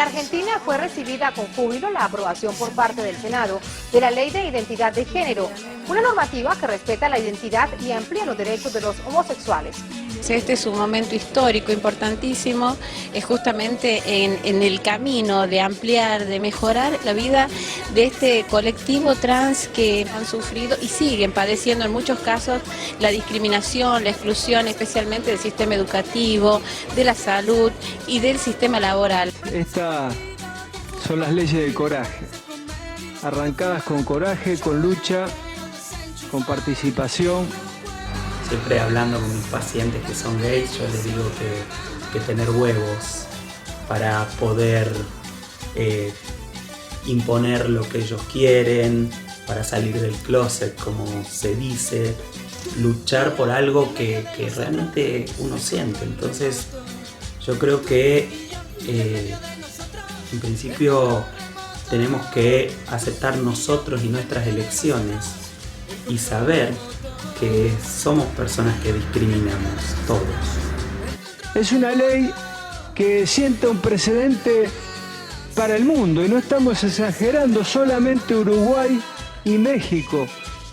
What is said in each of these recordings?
En Argentina fue recibida con júbilo la aprobación por parte del Senado de la Ley de Identidad de Género, una normativa que respeta la identidad y amplía los derechos de los homosexuales. Este es un momento histórico importantísimo, es justamente en el camino de ampliar, de mejorar la vida de este colectivo trans que han sufrido y siguen padeciendo en muchos casos la discriminación, la exclusión, especialmente del sistema educativo, de la salud y del sistema laboral. Estas son las leyes del coraje, arrancadas con coraje, con lucha, con participación. Siempre hablando con mis pacientes que son gays, yo les digo que tener huevos para poder imponer lo que ellos quieren, para salir del closet, como se dice, luchar por algo que realmente uno siente. Entonces, yo creo que en principio tenemos que aceptar nosotros y nuestras elecciones y saber que somos personas que discriminamos todos. Es una ley que sienta un precedente para el mundo y no estamos exagerando, solamente Uruguay y México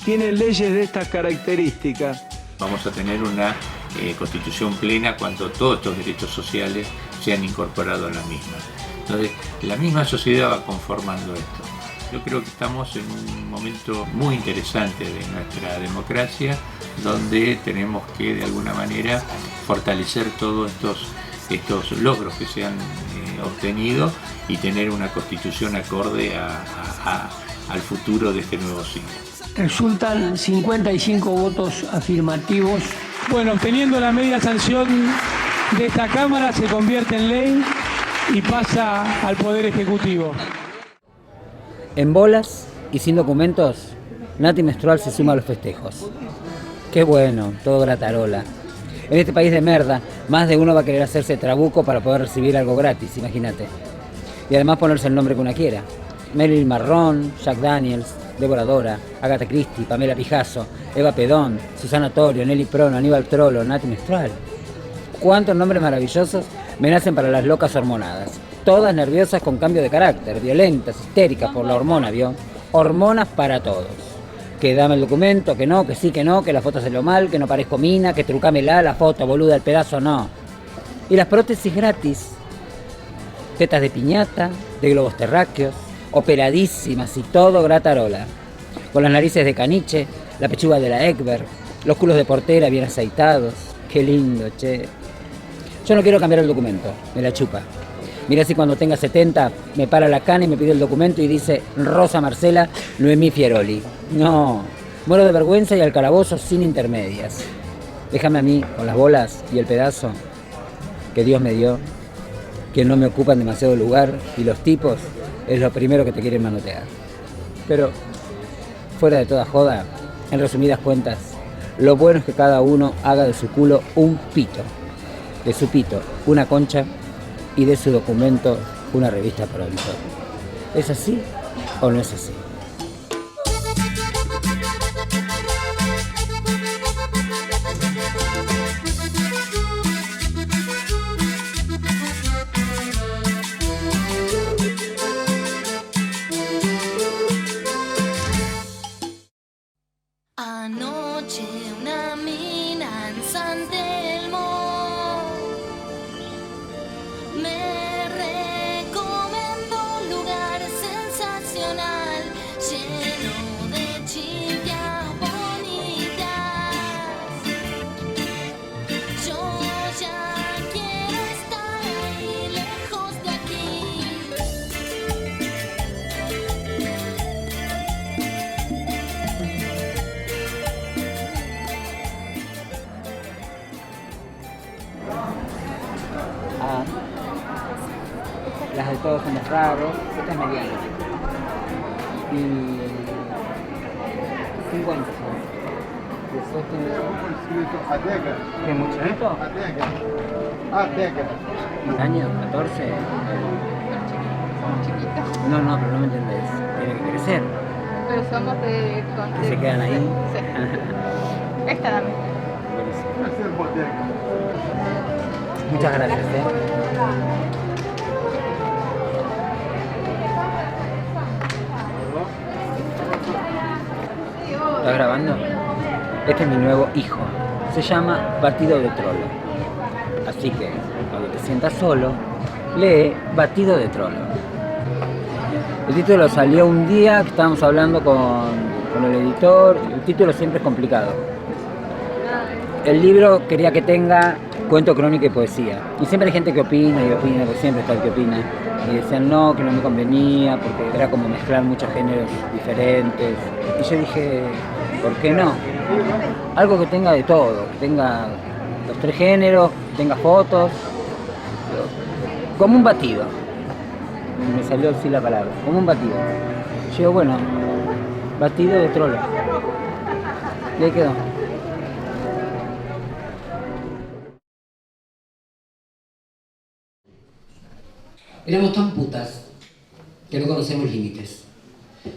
tienen leyes de estas características. Vamos a tener una constitución plena cuando todos estos derechos sociales sean incorporados a la misma. Entonces, la misma sociedad va conformando esto. Yo creo que estamos en un momento muy interesante de nuestra democracia, donde tenemos que de alguna manera fortalecer todos estos logros que se han obtenido y tener una constitución acorde al futuro de este nuevo siglo. Resultan 55 votos afirmativos. Bueno, obteniendo la media sanción de esta Cámara, se convierte en ley y pasa al Poder Ejecutivo. En bolas y sin documentos, Nati Menstrual se suma a los festejos. Qué bueno, todo gratarola. En este país de merda, más de uno va a querer hacerse trabuco para poder recibir algo gratis, imagínate. Y además ponerse el nombre que una quiera. Marilyn Marrón, Jack Daniels, Débora Dora, Agatha Christie, Pamela Pijazo, Eva Pedón, Susana Torio, Nelly Prono, Aníbal Trollo, Nati Menstrual. ¿Cuántos nombres maravillosos me nacen para las locas hormonadas? Todas nerviosas con cambio de carácter, violentas, histéricas por la hormona, ¿vio? Hormonas para todos. Que dame el documento, que no, que sí, que no, que la foto salió mal, que no parezco mina, que trucámela, la foto, boluda, el pedazo, no. Y las prótesis gratis. Tetas de piñata, de globos terráqueos, operadísimas y todo gratarola. Con las narices de caniche, la pechuga de la Ekberg, los culos de portera bien aceitados. Qué lindo, che. Yo no quiero cambiar el documento, me la chupa. Mira si cuando tenga 70 me para la cana y me pide el documento y dice Rosa Marcela Noemí Fieroli. No, muero de vergüenza y al calabozo sin intermedias. Déjame a mí con las bolas y el pedazo que Dios me dio, que no me ocupan demasiado lugar y los tipos es lo primero que te quieren manotear. Pero, fuera de toda joda, en resumidas cuentas, lo bueno es que cada uno haga de su culo un pito, de su pito una concha y de su documento una revista pronto. ¿Es así o no es así? Anoche una mina en San Telmo me recomendó un lugar sensacional, lleno de chicas bonitas. Yo ya quiero estar ahí, lejos de aquí. Las de todos somos raros, esta es mediana. Y 50 son. Después tiene... ¿Qué muchachito? ¿Años? ¿14? Somos chiquitas. No, pero no me entendés. Tiene que crecer. Pero somos de... ¿Y se quedan ahí? Sí. Esta dame. Muchas gracias. ¿Estás grabando? Este es mi nuevo hijo. Se llama Batido de Trolo. Así que, cuando te sientas solo, lee Batido de Trolo. El título salió un día que estábamos hablando con el editor. El título siempre es complicado. El libro quería que tenga cuento, crónica y poesía. Y siempre hay gente que opina y opina, porque siempre está el que opina. Y decían no, que no me convenía, porque era como mezclar muchos géneros diferentes. Y yo dije, ¿por qué no? Algo que tenga de todo, que tenga los 3 géneros, que tenga fotos, como un batido. Me salió así la palabra, como un batido. Yo digo, bueno, Batido de Trolo. Y ahí quedó. Éramos tan putas que no conocemos límites,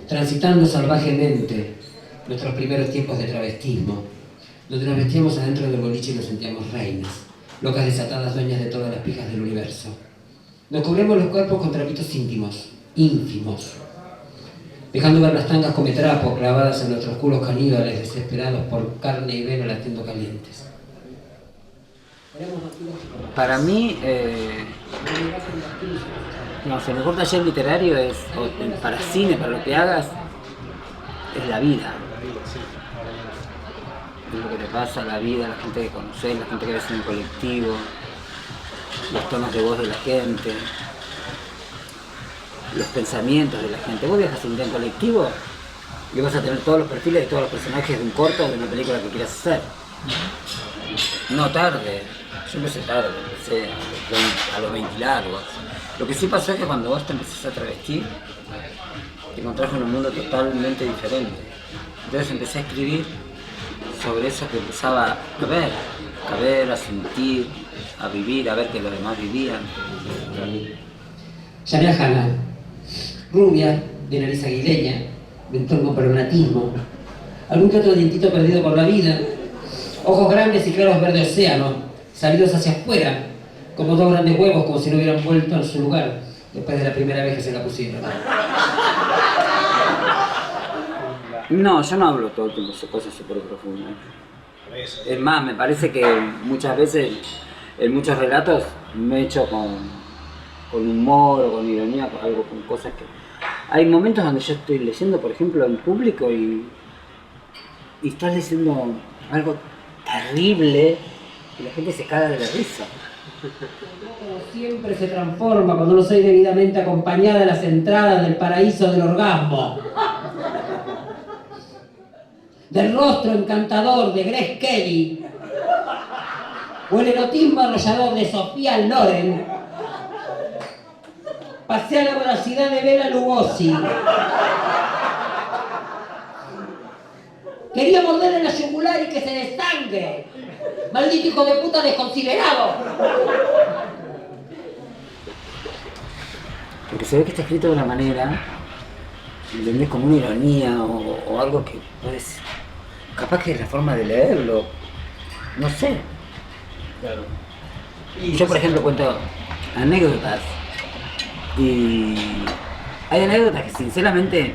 transitando salvajemente nuestros primeros tiempos de travestismo, donde nos vestíamos adentro del boliche y nos sentíamos reinas, locas desatadas dueñas de todas las pijas del universo. Nos cubrimos los cuerpos con trapitos ínfimos, dejando ver las tangas como trapos clavadas en nuestros culos caníbales, desesperados por carne y vena latiendo calientes. Para mí, no sé, el mejor taller literario es, para cine, para lo que hagas, es la vida. Es lo que te pasa, la vida, la gente que conoces, la gente que ves en el colectivo, los tonos de voz de la gente, los pensamientos de la gente. Vos viajas un día en colectivo y vas a tener todos los perfiles de todos los personajes de un corto o de una película que quieras hacer. No tarde. Yo empecé tarde, empecé a los 20 largos. Lo que sí pasó es que cuando vos te empezás a travestir, te encontrás con un mundo totalmente diferente. Entonces empecé a escribir sobre eso que empezaba a ver, a sentir, a vivir, a ver que los demás vivían. Llamé a Hannah, rubia, de nariz aguileña, de entorno peronatismo, algún que otro dientito perdido por la vida, ojos grandes y claros verde océano, salidos hacia afuera, como 2 grandes huevos, como si no hubieran vuelto en su lugar después de la primera vez que se la pusieron. No, yo no hablo todo el tiempo de cosas súper profundas. Es más, me parece que muchas veces, en muchos relatos, me echo con humor o con ironía, algo con cosas que... Hay momentos donde yo estoy leyendo, por ejemplo, en público y estás leyendo algo terrible y la gente se caga de la risa. Como siempre se transforma cuando no soy debidamente acompañada de las entradas del paraíso del orgasmo. Del rostro encantador de Grace Kelly. O el erotismo arrollador de Sofía Loren. Pasé a la voracidad de Bela Lugosi. Quería morderle la yugular y que se desangre. ¡Maldito hijo de puta desconsiderado! Porque se ve que está escrito de una manera, ¿entendés? Como una ironía o algo que puedes... Capaz que es la forma de leerlo. No sé. Claro. Y yo, por ejemplo, cuento anécdotas. Y hay anécdotas que sinceramente,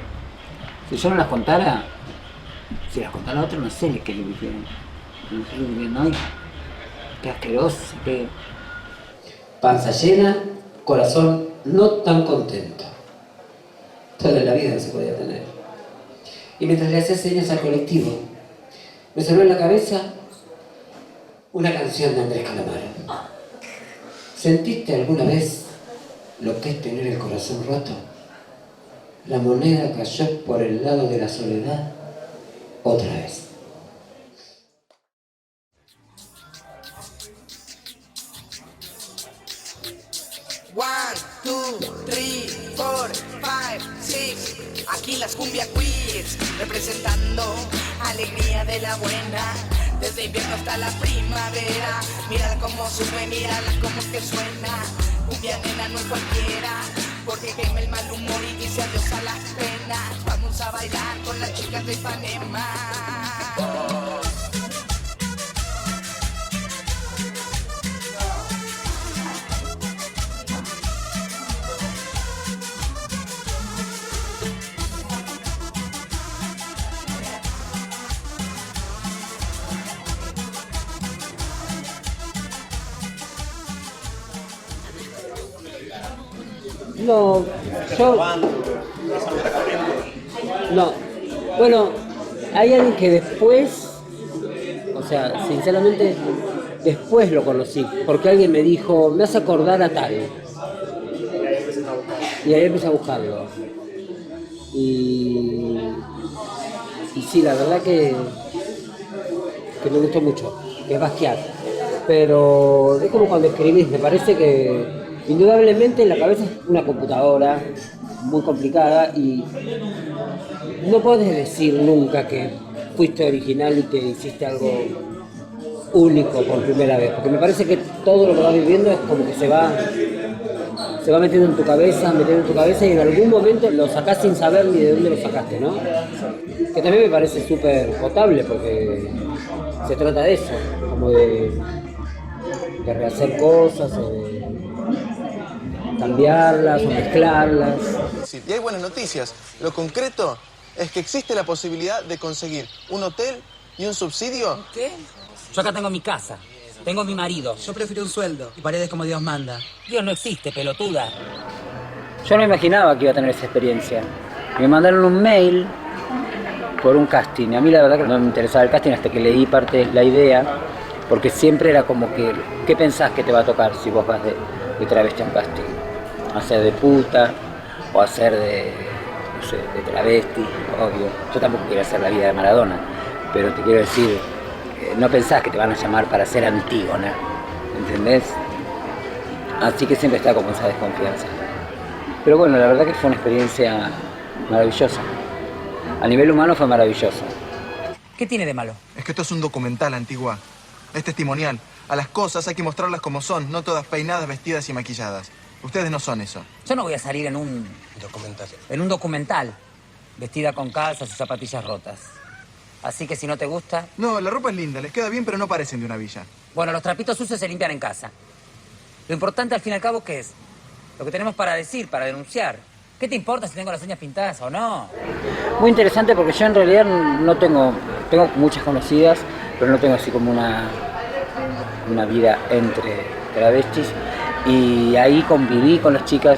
si yo no las contara, si las contara otro, no sé qué le dijeron. Ay, qué asqueroso, qué... Panza llena, corazón no tan contento. Toda la vida no se podía tener. Y mientras le hacía señas al colectivo, me sonó en la cabeza una canción de Andrés Calamaro. ¿Sentiste alguna vez lo que es tener el corazón roto? La moneda cayó por el lado de la soledad otra vez. One, two, three, four, five, six. Aquí las cumbia queers, representando alegría de la buena. Desde invierno hasta la primavera. Mírala como sube, mírala como que suena. Cumbia nena no es cualquiera, porque quema el mal humor y dice adiós a las penas. Vamos a bailar con las chicas de Ipanema. No, yo... No, bueno, hay alguien que después, o sea, sinceramente, después lo conocí, porque alguien me dijo, me hace acordar a tal. Y ahí empecé a buscarlo. Y sí, la verdad que me gustó mucho, que es Basquiat. Pero es como cuando escribís, me parece que indudablemente en la cabeza es una computadora muy complicada y no podés decir nunca que fuiste original y que hiciste algo único por primera vez, porque me parece que todo lo que vas viviendo es como que se va metiendo en tu cabeza y en algún momento lo sacás sin saber ni de dónde lo sacaste, ¿no? Que también me parece súper potable porque se trata de eso, como de rehacer cosas o de cambiarlas o mezclarlas. Sí, y hay buenas noticias. Lo concreto es que existe la posibilidad de conseguir un hotel y un subsidio. ¿Qué? Yo acá tengo mi casa, tengo mi marido. Yo prefiero un sueldo y paredes como Dios manda. Dios no existe, pelotuda. Yo no imaginaba que iba a tener esa experiencia. Me mandaron un mail por un casting. A mí la verdad que no me interesaba el casting hasta que leí parte de la idea, porque siempre era como que, ¿qué pensás que te va a tocar si vos vas de travesti a un casting? Hacer de puta o hacer de, no sé, de travesti, obvio. Yo tampoco quiero hacer la vida de Maradona, pero te quiero decir, no pensás que te van a llamar para ser Antígona, ¿entendés? Así que siempre está como esa desconfianza. Pero bueno, la verdad que fue una experiencia maravillosa. A nivel humano fue maravilloso. ¿Qué tiene de malo? Es que esto es un documental, Antigua. Es testimonial. A las cosas hay que mostrarlas como son, no todas peinadas, vestidas y maquilladas. Ustedes no son eso. Yo no voy a salir en un documental, vestida con calzas y zapatillas rotas. Así que si no te gusta... No, la ropa es linda, les queda bien, pero no parecen de una villa. Bueno, los trapitos sucios se limpian en casa. Lo importante al fin y al cabo, ¿qué es? Lo que tenemos para decir, para denunciar. ¿Qué te importa si tengo las uñas pintadas o no? Muy interesante porque yo en realidad no tengo muchas conocidas, pero no tengo así como una vida entre travestis. Y ahí conviví con las chicas,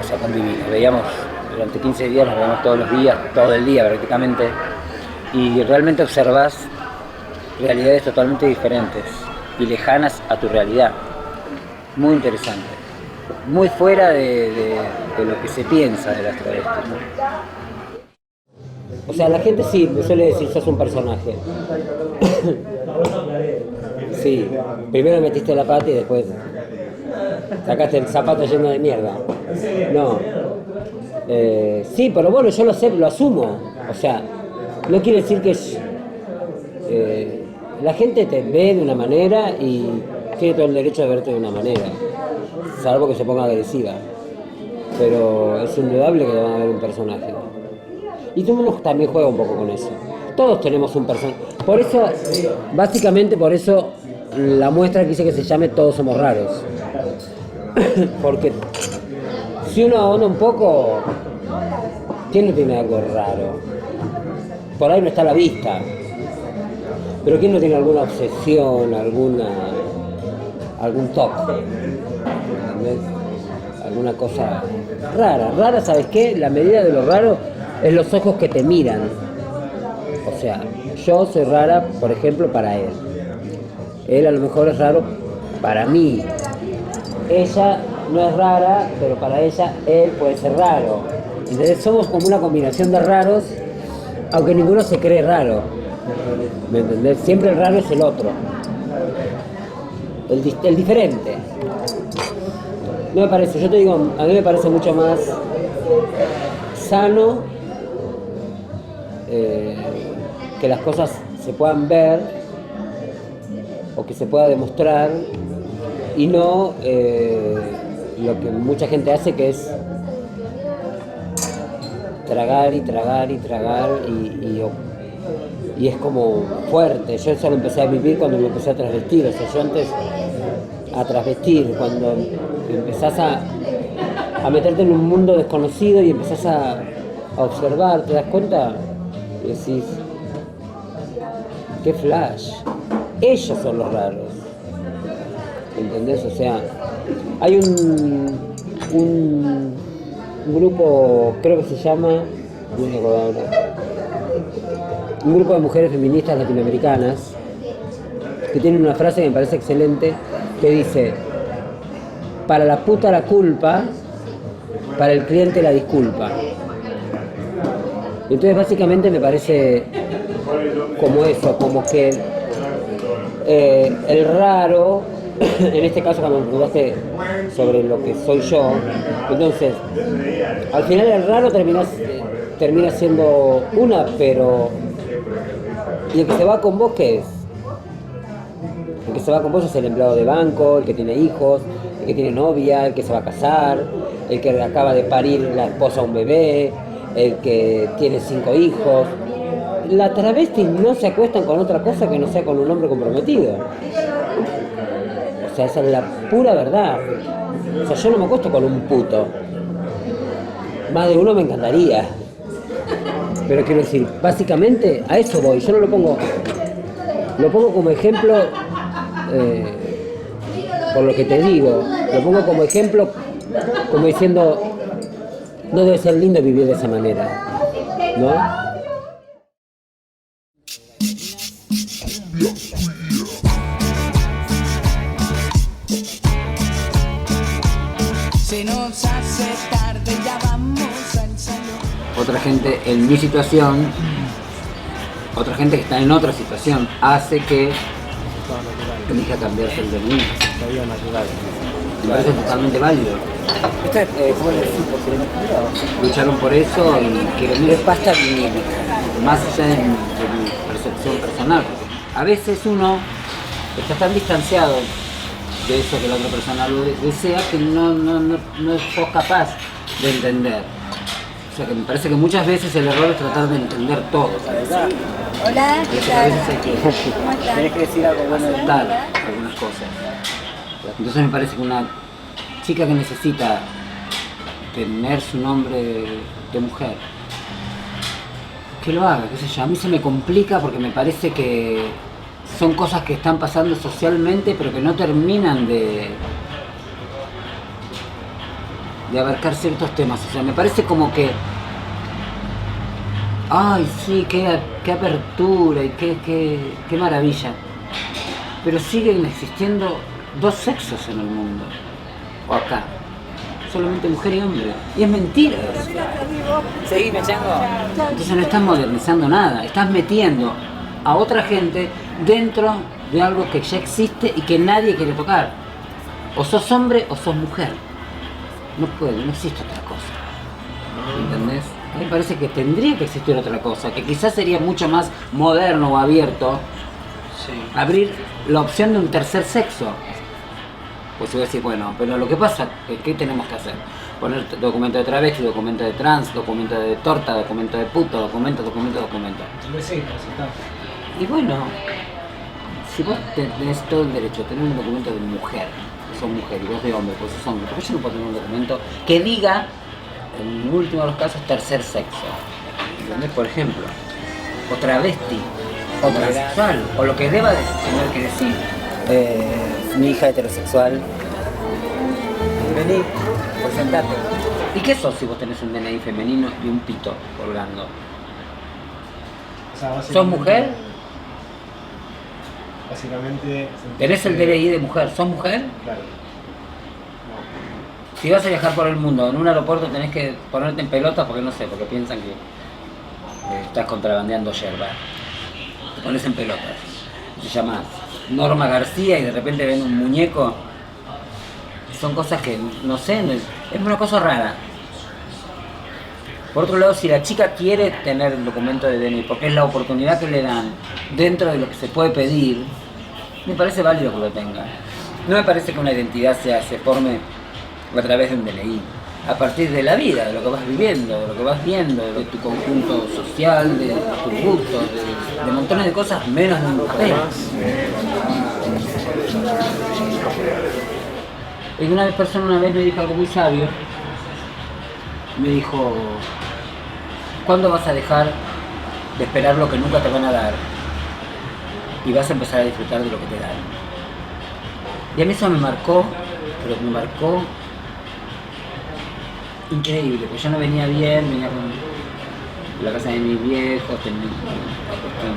o sea, conviví, nos veíamos durante 15 días, nos veíamos todos los días, todo el día prácticamente, y realmente observás realidades totalmente diferentes y lejanas a tu realidad. Muy interesante, muy fuera de lo que se piensa de las travestis, ¿no? O sea, la gente sí me suele decir, sos un personaje. Sí, primero metiste la pata y después sacaste el zapato lleno de mierda. No. Sí, pero bueno, yo lo asumo. O sea, no quiere decir que la gente te ve de una manera y tiene todo el derecho de verte de una manera, salvo que se ponga agresiva. Pero es indudable que van a ver un personaje. Y tú también juega un poco con eso. Todos tenemos un personaje. Por eso, básicamente por eso, la muestra quise que se llame Todos Somos Raros. Porque si uno ahonda un poco, ¿quién no tiene algo raro? Por ahí no está a la vista. Pero ¿quién no tiene alguna obsesión, algún toque? ¿Entendés? Alguna cosa rara. Rara, ¿sabes qué? La medida de lo raro es los ojos que te miran. O sea, yo soy rara, por ejemplo, para él. Él a lo mejor es raro para mí. Ella no es rara, pero para ella él puede ser raro. Entonces somos como una combinación de raros, aunque ninguno se cree raro. ¿Me entendés? Siempre el raro es el otro. El diferente. No me parece, yo te digo, a mí me parece mucho más sano que las cosas se puedan ver o que se pueda demostrar y no lo que mucha gente hace, que es tragar y tragar y tragar y es como fuerte. Yo eso lo empecé a vivir cuando me empecé a trasvestir. O sea, yo antes a trasvestir, cuando empezás a meterte en un mundo desconocido y empezás a observar, ¿te das cuenta? Y decís, qué flash. Ellos son los raros. ¿Entendés? O sea, hay un grupo, creo que se llama, no me acuerdo ahora, un grupo de mujeres feministas latinoamericanas que tienen una frase que me parece excelente, que dice: para la puta la culpa, para el cliente la disculpa. Entonces básicamente me parece como eso, como que el raro, en este caso cuando me preguntaste sobre lo que soy yo, entonces al final el raro termina siendo una, pero ¿y el que se va con vos qué es? El que se va con vos es el empleado de banco, el que tiene hijos, el que tiene novia, el que se va a casar, el que acaba de parir la esposa a un bebé, el que tiene 5 hijos. Las travestis no se acuestan con otra cosa que no sea con un hombre comprometido. O sea, esa es la pura verdad. O sea, yo no me acuesto con un puto. Más de uno me encantaría. Pero quiero decir, básicamente a eso voy. Yo no lo pongo como ejemplo por lo que te digo. Lo pongo como ejemplo, como diciendo, no debe ser lindo vivir de esa manera, ¿no? Se nos hace tarde, ya vamos al salón. Otra gente en mi situación, otra gente que está en otra situación, hace que elija cambiarse el DNI. Me parece totalmente válido. Lucharon por eso y quieren ir pasta vinílica, más allá de mi percepción personal. A veces uno está tan distanciado de eso que la otra persona lo desea que no sos capaz de entender. O sea que me parece que muchas veces el error es tratar de entender todo, ¿sabes? Hola, ¿qué tal? A veces hay que, ¿Cómo estás? tenés que decir algo bueno de tal, algunas cosas. Entonces me parece que una chica que necesita tener su nombre de mujer, que lo haga, qué sé yo. A mí se me complica porque me parece que son cosas que están pasando socialmente pero que no terminan de abarcar ciertos temas. O sea, me parece como que ay sí, qué apertura y qué maravilla, pero siguen existiendo dos sexos en el mundo, o acá solamente mujer y hombre, y es mentira eso. Seguime, chango. Entonces no estás modernizando nada, estás metiendo a otra gente dentro de algo que ya existe y que nadie quiere tocar. O sos hombre o sos mujer. No existe otra cosa. ¿Entendés? A mí me parece que tendría que existir otra cosa, que quizás sería mucho más moderno o abierto, abrir la opción de un tercer sexo. Pues se va a decir, bueno, pero lo que pasa, ¿qué tenemos que hacer? Poner documento de travesti, documento de trans, documento de torta, documento de puto, documento. Y bueno, si vos tenés todo el derecho a tener un documento de mujer, que sos mujer, y vos de hombre, pues sos hombre, ¿por qué yo no puedo tener un documento que diga, en el último de los casos, tercer sexo? ¿Entendés? Por ejemplo, o travesti, o transexual, o lo que deba de tener que decir. Mi hija heterosexual. Vení, presentate. ¿Y qué sos si vos tenés un DNI femenino y un pito colgando? O sea, ¿Sos mujer? Básicamente... ¿Tenés el DNI de mujer? ¿Sos mujer? Claro. Si vas a viajar por el mundo, en un aeropuerto tenés que ponerte en pelotas porque no sé, porque piensan que estás contrabandeando yerba. Te pones en pelotas. Te llamas Norma García y de repente ven un muñeco. Son cosas que, no sé, es una cosa rara. Por otro lado, si la chica quiere tener el documento de DNI, porque es la oportunidad que le dan dentro de lo que se puede pedir, me parece válido que lo tenga. No me parece que una identidad se forme a través de un DNI, a partir de la vida, de lo que vas viviendo, de lo que vas viendo, de tu conjunto social, de tus gustos, de montones de cosas, menos de un papel. Y una persona una vez me dijo algo muy sabio, me dijo, ¿cuándo vas a dejar de esperar lo que nunca te van a dar y vas a empezar a disfrutar de lo que te dan? Y a mí eso me marcó, pero me marcó increíble, porque yo no venía bien, venía con la casa de mis viejos, tenía una cuestión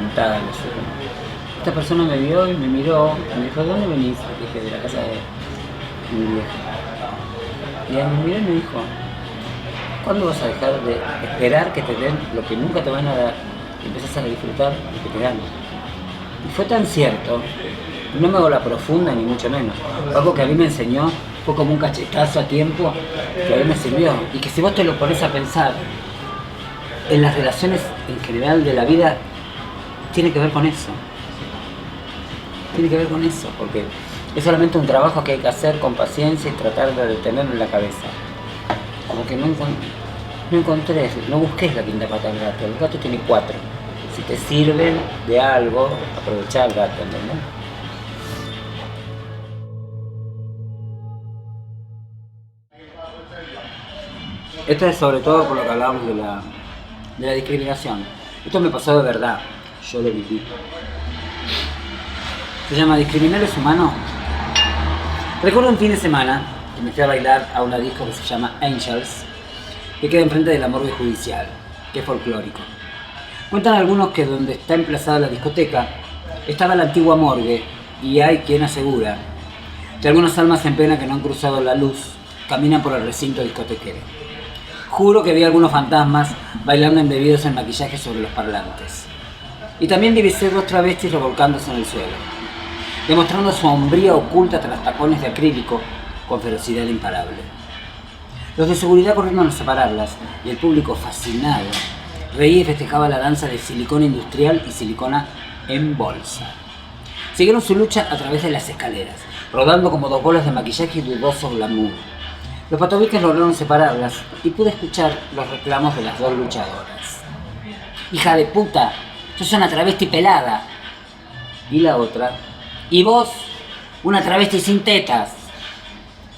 mental, así. Esta persona me vio y me miró, y me dijo, ¿de dónde venís? Y dije, de la casa de mi vieja. Y ella me miró y me dijo, ¿cuándo vas a dejar de esperar que te den lo que nunca te van a dar? Y empezás a disfrutar lo que te dan. Y fue tan cierto, no me hago la profunda ni mucho menos. Algo que a mí me enseñó fue como un cachetazo a tiempo que a mí me sirvió. Y que si vos te lo pones a pensar, en las relaciones en general de la vida, tiene que ver con eso. Tiene que ver con eso, porque es solamente un trabajo que hay que hacer con paciencia y tratar de tenerlo en la cabeza. Como que no encontré, no busques la quinta pata del gato. El gato tiene 4. Si te sirven de algo, aprovechá el gato, ¿entendés? Esto es sobre todo por lo que hablábamos de la discriminación. Esto me pasó de verdad, yo lo viví. Se llama ¿Discriminar es humano? Recuerdo un fin de semana que me fui a bailar a una disco que se llama Angels, que queda enfrente de la morgue judicial, que es folclórico. Cuentan algunos que donde está emplazada la discoteca estaba la antigua morgue, y hay quien asegura que algunas almas en pena que no han cruzado la luz caminan por el recinto discotequero. Juro que vi algunos fantasmas bailando embebidos en maquillaje sobre los parlantes. Y también divisé 2 travestis revolcándose en el suelo, demostrando su hombría oculta tras tacones de acrílico con ferocidad imparable. Los de seguridad corrieron a separarlas y el público, fascinado, reía y festejaba la danza de silicona industrial y silicona en bolsa. Siguieron su lucha a través de las escaleras, rodando como 2 bolas de maquillaje y dudoso glamour. Los patobiques lograron separarlas y pude escuchar los reclamos de las 2 luchadoras. ¡Hija de puta! ¡Sos una travesti pelada! Y la otra, ¿y vos? Una travesti sin tetas.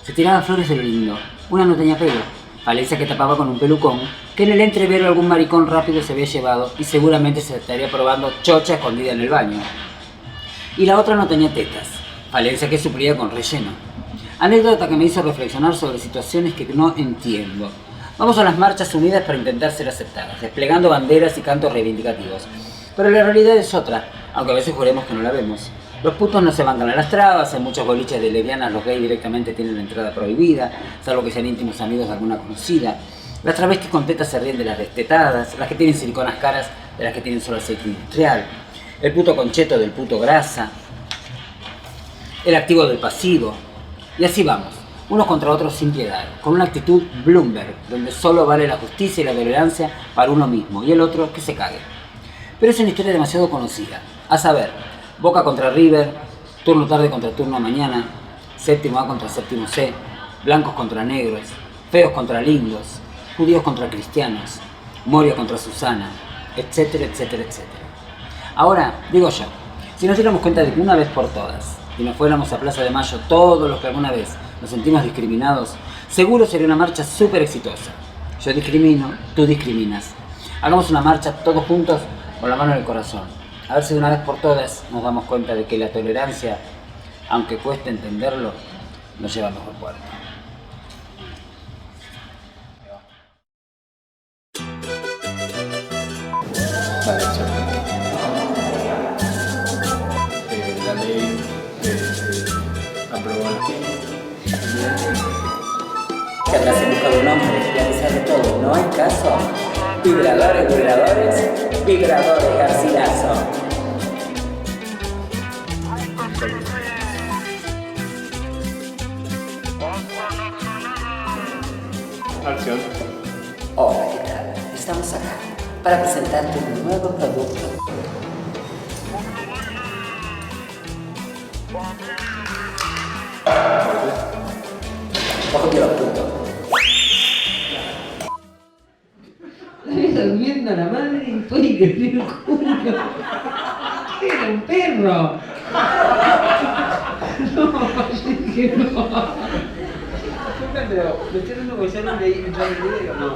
Se tiraban flores de lo lindo. Una no tenía pelo, Valencia que tapaba con un pelucón, que en el entrevero algún maricón rápido se había llevado y seguramente se estaría probando chocha escondida en el baño. Y la otra no tenía tetas, Valencia que suplía con relleno. Anécdota que me hizo reflexionar sobre situaciones que no entiendo. Vamos a las marchas unidas para intentar ser aceptadas, desplegando banderas y cantos reivindicativos. Pero la realidad es otra, aunque a veces juremos que no la vemos. Los putos no se bancan a las trabas, en muchos boliches de lesbianas los gays directamente tienen la entrada prohibida, salvo que sean íntimos amigos de alguna conocida. Las travestis con tetas se ríen de las destetadas, las que tienen siliconas caras de las que tienen solo aceite industrial, el puto concheto del puto grasa, el activo del pasivo. Y así vamos, unos contra otros sin piedad, con una actitud Bloomberg, donde solo vale la justicia y la tolerancia para uno mismo, y el otro que se cague. Pero es una historia demasiado conocida, a saber, Boca contra River, turno tarde contra turno mañana, séptimo A contra séptimo C, blancos contra negros, feos contra lindos, judíos contra cristianos, Moria contra Susana, etcétera, etcétera, etcétera. Ahora, digo yo, si nos diéramos cuenta de que una vez por todas, y nos fuéramos a Plaza de Mayo todos los que alguna vez nos sentimos discriminados, seguro sería una marcha súper exitosa. Yo discrimino, tú discriminas. Hagamos una marcha todos juntos con la mano en el corazón. A ver si de una vez por todas nos damos cuenta de que la tolerancia, aunque cueste entenderlo, nos lleva a mejor puerto. La ley aprobó. Que atrás se busca un hombre y a pesar de todo, no hay caso. Vibradores, vibradores, Garcilaso. Acción. Hola, ¿qué tal? Estamos acá para presentarte un nuevo producto. Ojo que lo apunto. La ves durmiendo a la madre y puede crecer el culo. Era un perro. No, que no. Pero me estoy dando que ya no leí el video, no.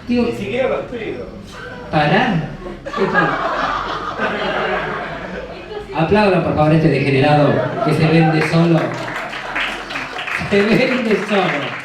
Tío, ni siquiera lo pido. ¿Pará? ¿Qué pasa? Aplaudan por favor a este degenerado que se vende solo. Se vende solo.